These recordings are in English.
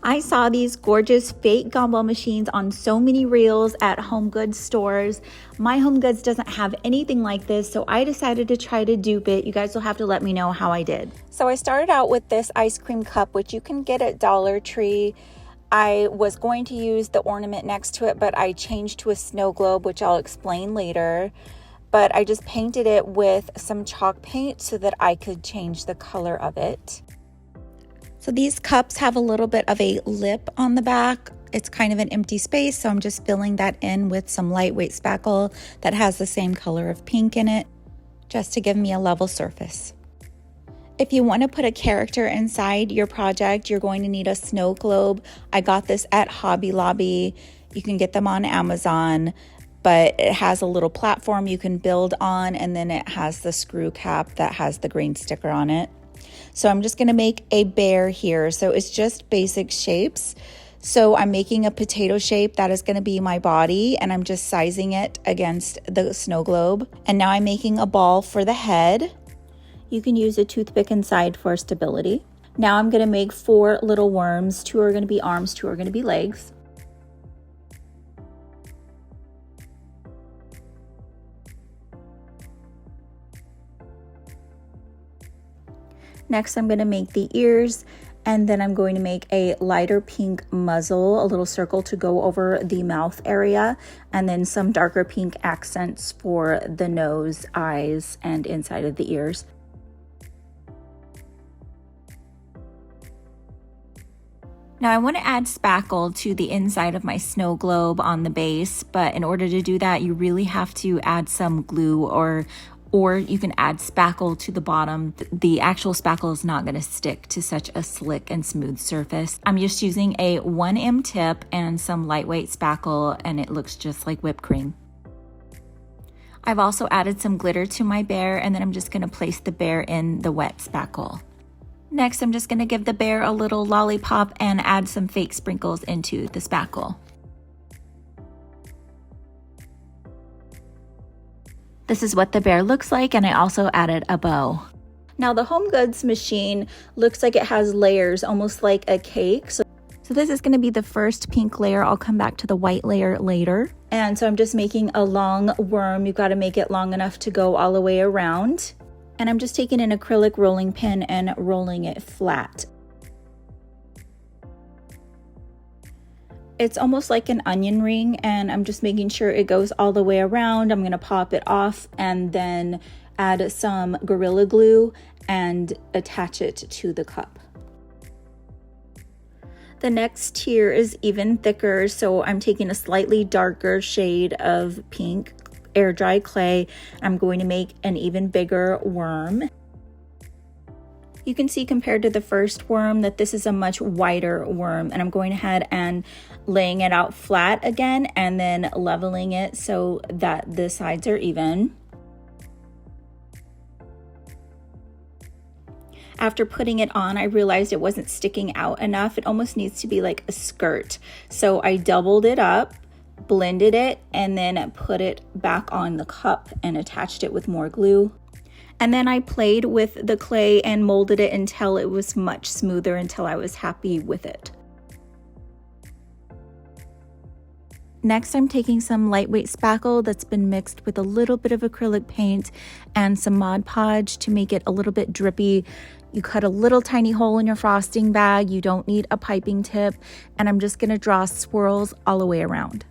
I saw these gorgeous fake Gumball machines on so many reels at home goods stores. My home goods doesn't have anything like this, so I decided to try to dupe it. You guys will have to let me know how I did. So I started out with this ice cream cup, which you can get at Dollar Tree. I was going to use the ornament next to it, but I changed to a snow globe, which I'll explain later. But I just painted it with some chalk paint so that I could change the color of it. So these cups have a little bit of a lip on the back. It's kind of an empty space, so I'm just filling that in with some lightweight spackle that has the same color of pink in it, just to give me a level surface. If you want to put a character inside your project, you're going to need a snow globe. I got this at Hobby Lobby. You can get them on Amazon, but it has a little platform you can build on, and then it has the screw cap that has the green sticker on it. So I'm just going to make a bear here. So it's just basic shapes. So I'm making a potato shape that is going to be my body, and I'm just sizing it against the snow globe. And now I'm making a ball for the head. You can use a toothpick inside for stability. Now I'm going to make 4 little worms. 2 are going to be arms, 2 are going to be legs. Next, I'm going to make the ears, and then I'm going to make a lighter pink muzzle, a little circle to go over the mouth area, and then some darker pink accents for the nose, eyes, and inside of the ears. Now I want to add spackle to the inside of my snow globe on the base, but in order to do that, you really have to add some glue, or you can add spackle to the bottom. The actual spackle is not going to stick to such a slick and smooth surface. I'm just using a 1M tip and some lightweight spackle, and it looks just like whipped cream. I've also added some glitter to my bear, and then I'm just going to place the bear in the wet spackle. Next, I'm just going to give the bear a little lollipop and add some fake sprinkles into the spackle. This is what the bear looks like, and I also added a bow. Now the home goods machine looks like it has layers, almost like a cake. So this is going to be the first pink layer. I'll come back to the white layer later. And so I'm just making a long worm. You've got to make it long enough to go all the way around. And I'm just taking an acrylic rolling pin and rolling it flat. It's almost like an onion ring, and I'm just making sure it goes all the way around. I'm going to pop it off and then add some Gorilla Glue and attach it to the cup. The next tier is even thicker, so I'm taking a slightly darker shade of pink air dry clay. I'm going to make an even bigger worm. You can see compared to the first worm that this is a much wider worm, and I'm going ahead and laying it out flat again and then leveling it so that the sides are even. After putting it on, I realized it wasn't sticking out enough. It almost needs to be like a skirt. So I doubled it up, blended it, and then put it back on the cup and attached it with more glue. And then I played with the clay and molded it until it was much smoother, until I was happy with it. Next, I'm taking some lightweight spackle that's been mixed with a little bit of acrylic paint and some Mod Podge to make it a little bit drippy. You cut a little tiny hole in your frosting bag. You don't need a piping tip. And I'm just gonna draw swirls all the way around.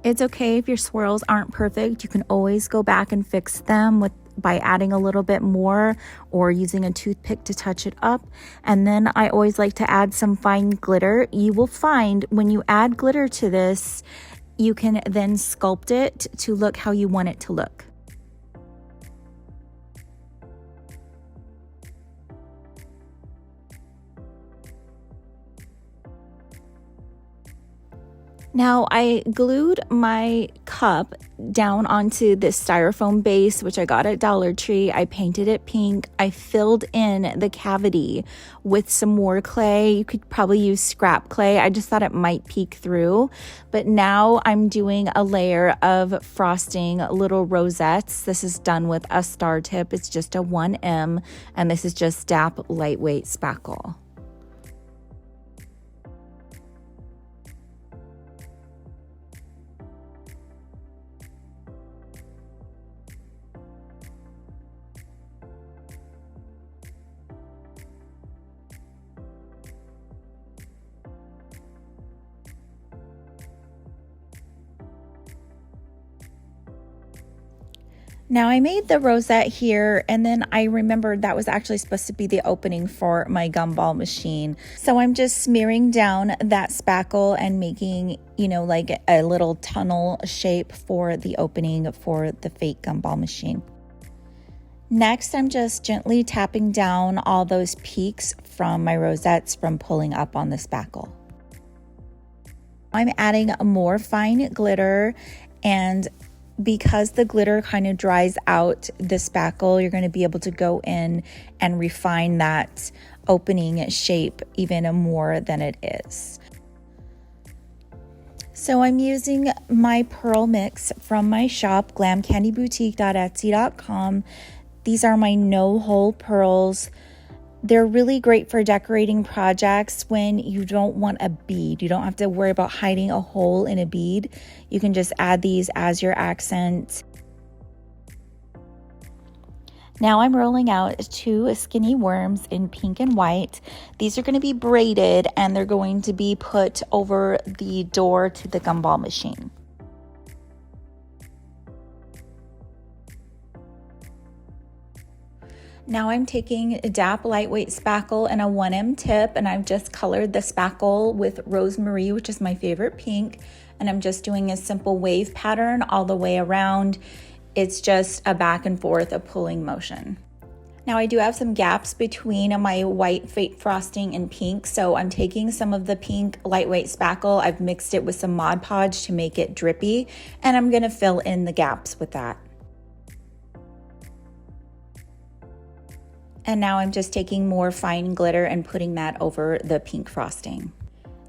It's okay if your swirls aren't perfect. You can always go back and fix them by adding a little bit more or using a toothpick to touch it up. And then I always like to add some fine glitter. You will find when you add glitter to this, you can then sculpt it to look how you want it to look. Now I glued my cup down onto this styrofoam base, which I got at Dollar Tree. I painted it pink. I filled in the cavity with some more clay. You could probably use scrap clay. I just thought it might peek through. But now I'm doing a layer of frosting, little rosettes. This is done with a star tip. It's just a 1M, and this is just DAP lightweight spackle. Now I made the rosette here, and then I remembered that was actually supposed to be the opening for my gumball machine. So I'm just smearing down that spackle and making, you know, like a little tunnel shape for the opening for the fake gumball machine. Next, I'm just gently tapping down all those peaks from my rosettes from pulling up on the spackle. I'm adding more fine glitter, and because the glitter kind of dries out the spackle, you're going to be able to go in and refine that opening shape even more than it is. So I'm using my pearl mix from my shop, glamcandyboutique.etsy.com. These are my no-hole pearls. They're really great for decorating projects when you don't want a bead. You don't have to worry about hiding a hole in a bead. You can just add these as your accent. Now I'm rolling out 2 skinny worms in pink and white. These are going to be braided, and they're going to be put over the door to the gumball machine. Now I'm taking a DAP lightweight spackle and a 1M tip, and I've just colored the spackle with rosemary, which is my favorite pink, and I'm just doing a simple wave pattern all the way around. It's just a back and forth, a pulling motion. Now I do have some gaps between my white fake frosting and pink, so I'm taking some of the pink lightweight spackle. I've mixed it with some Mod Podge to make it drippy, and I'm gonna fill in the gaps with that. And now I'm just taking more fine glitter and putting that over the pink frosting.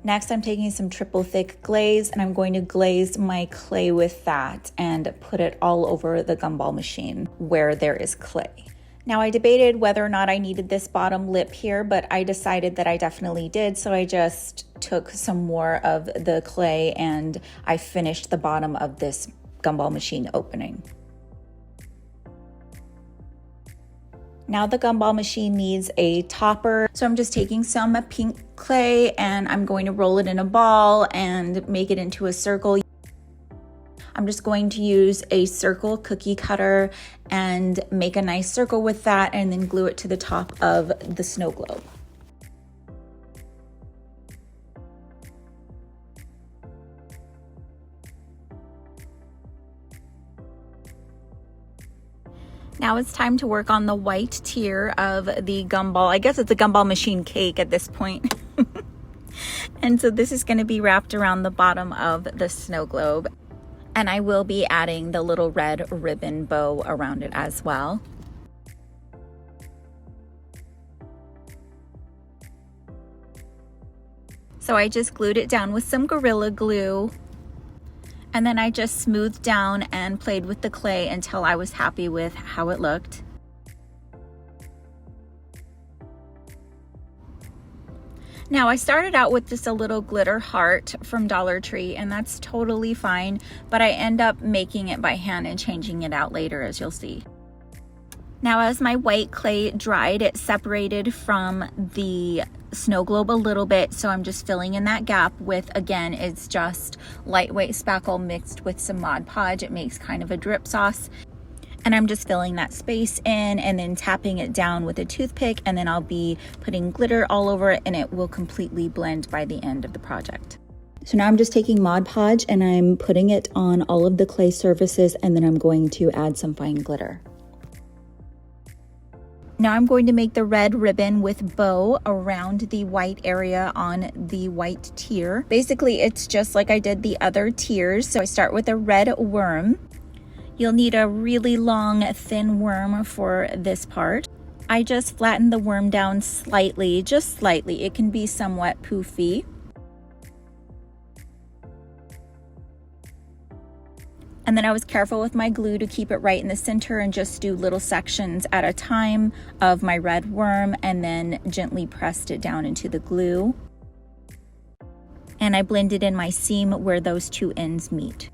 Next, I'm taking some triple thick glaze, and I'm going to glaze my clay with that and put it all over the gumball machine where there is clay. Now I debated whether or not I needed this bottom lip here, but I decided that I definitely did. So I just took some more of the clay and I finished the bottom of this gumball machine opening. Now the gumball machine needs a topper, so I'm just taking some pink clay and I'm going to roll it in a ball and make it into a circle. I'm just going to use a circle cookie cutter and make a nice circle with that, and then glue it to the top of the snow globe. Now it's time to work on the white tier of the gumball. I guess it's a gumball machine cake at this point. And so this is going to be wrapped around the bottom of the snow globe. And I will be adding the little red ribbon bow around it as well. So I just glued it down with some Gorilla Glue. And then I just smoothed down and played with the clay until I was happy with how it looked. Now I started out with just a little glitter heart from Dollar Tree, and that's totally fine, but I end up making it by hand and changing it out later, as you'll see. Now as my white clay dried, it separated from the snow globe a little bit, so I'm just filling in that gap with, again, it's just lightweight spackle mixed with some Mod Podge. It makes kind of a drip sauce. And I'm just filling that space in and then tapping it down with a toothpick, and then I'll be putting glitter all over it, and it will completely blend by the end of the project. So now I'm just taking Mod Podge and I'm putting it on all of the clay surfaces, and then I'm going to add some fine glitter. Now I'm going to make the red ribbon with bow around the white area on the white tier. Basically, it's just like I did the other tiers. So I start with a red worm. You'll need a really long, thin worm for this part. I just flattened the worm down slightly, just slightly. It can be somewhat poofy. And then I was careful with my glue to keep it right in the center and just do little sections at a time of my red worm, and then gently pressed it down into the glue. And I blended in my seam where those two ends meet.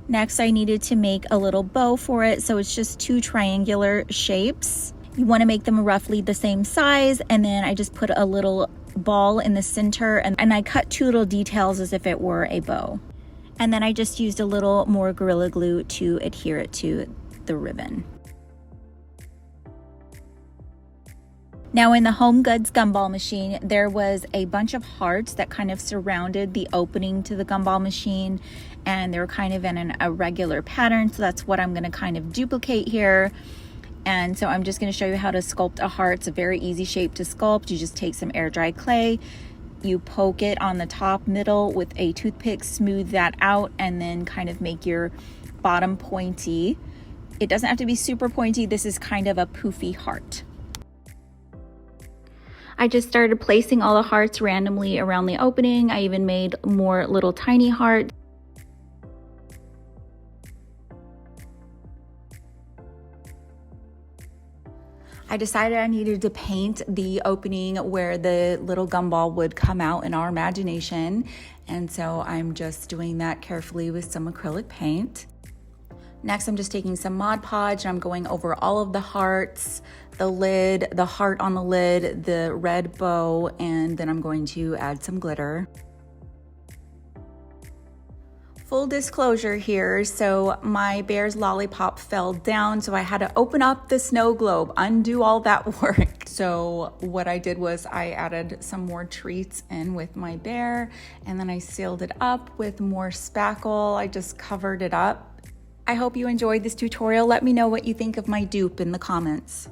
Next, I needed to make a little bow for it, so it's just 2 triangular shapes. You want to make them roughly the same size, and then I just put a little ball in the center, and I cut 2 little details as if it were a bow. And then I just used a little more Gorilla Glue to adhere it to the ribbon. Now in the Home Goods gumball machine, there was a bunch of hearts that kind of surrounded the opening to the gumball machine, and they were kind of in an irregular pattern, so that's what I'm going to kind of duplicate here. And so I'm just going to show you how to sculpt a heart. It's a very easy shape to sculpt. You just take some air dry clay, you poke it on the top middle with a toothpick, smooth that out, and then kind of make your bottom pointy. It doesn't have to be super pointy. This is kind of a poofy heart. I just started placing all the hearts randomly around the opening. I even made more little tiny hearts. I decided I needed to paint the opening where the little gumball would come out in our imagination. And so I'm just doing that carefully with some acrylic paint. Next, I'm just taking some Mod Podge and I'm going over all of the hearts, the lid, the heart on the lid, the red bow, and then I'm going to add some glitter. Full disclosure here, so my bear's lollipop fell down, so I had to open up the snow globe, undo all that work. So what I did was I added some more treats in with my bear, and then I sealed it up with more spackle. I just covered it up. I hope you enjoyed this tutorial. Let me know what you think of my dupe in the comments.